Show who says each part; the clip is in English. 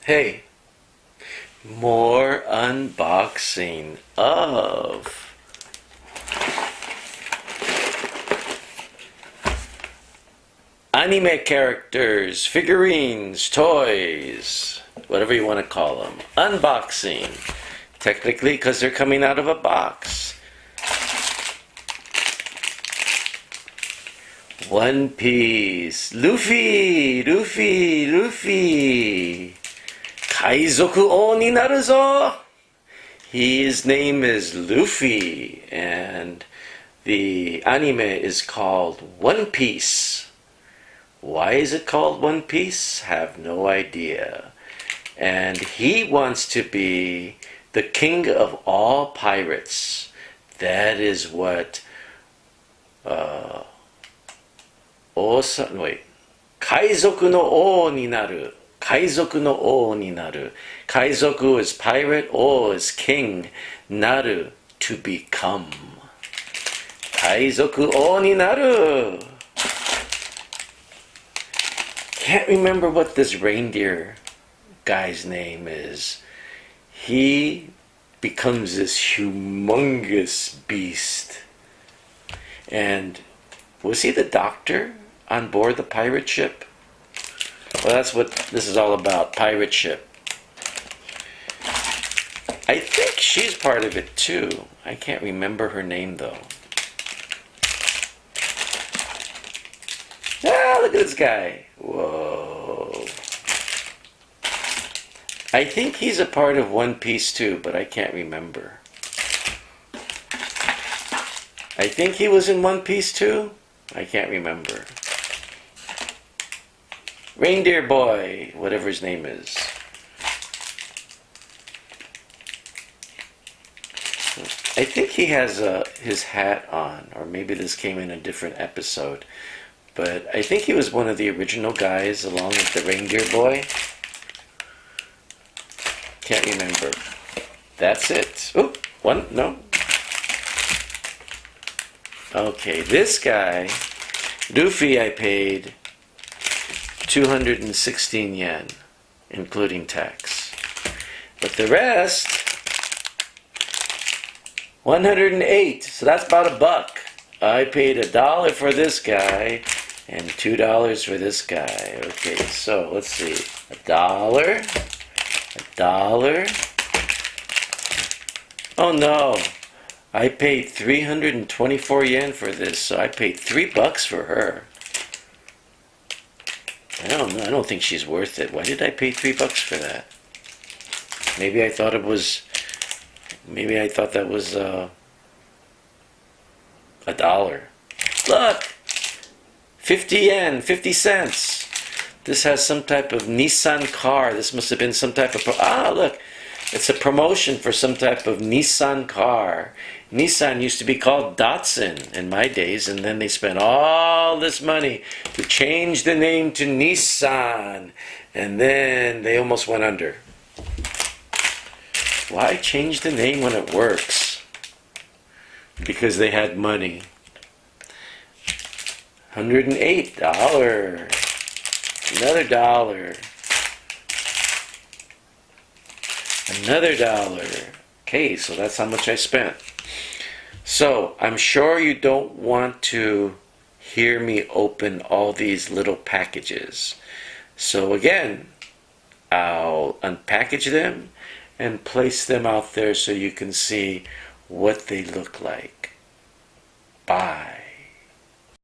Speaker 1: Hey, more unboxing of anime characters, figurines, toys, whatever you want to call them. Unboxing. Technically, because they're coming out of a box. One Piece. Luffy! 海賊王になるぞ! His name is Luffy, and the anime is called One Piece. Why is it called One Piece? Have no idea. And he wants to be the king of all pirates. That is what海賊の王になる。海賊の王になる。海賊 is pirate, 王 is king, なる to become. 海賊王になる. Can't remember what this reindeer guy's name is. He becomes this humongous beast. And was he the doctor on board the pirate ship? Well, that's what this is all about, pirate ship. I think she's part of it too. I can't remember her name though. Ah, look at this guy. Whoa. I think he's a part of One Piece too, but I can't remember. I think he was in One Piece too. I can't remember. Reindeer Boy, whatever his name is. I think he has his hat on, or maybe this came in a different episode. But I think he was one of the original guys along with the Reindeer Boy. Can't remember. That's it. Oh, one, no. Okay, this guy, Luffy, I paid 216 yen, including tax. But the rest, 108. So that's about $1. I paid $1 for this guy and $2 for this guy. Okay, so let's see. $1. Oh no. I paid 324 yen for this, so I paid $3 for her. I don't know. I don't think she's worth it. Why did I pay $3 for that? Maybe I thought that was $1. Look! 50 yen, 50 cents. This has some type of Nissan car. This must have been some type of... look! It's a promotion for some type of Nissan car. Nissan used to be called Datsun in my days, and then they spent all this money to change the name to Nissan, and then they almost went under. Why change the name when it works? Because they had money. $108. Another $1. Another $1. Okay, so that's how much I spent. So, I'm sure you don't want to hear me open all these little packages. So again, I'll unpackage them and place them out there so you can see what they look like.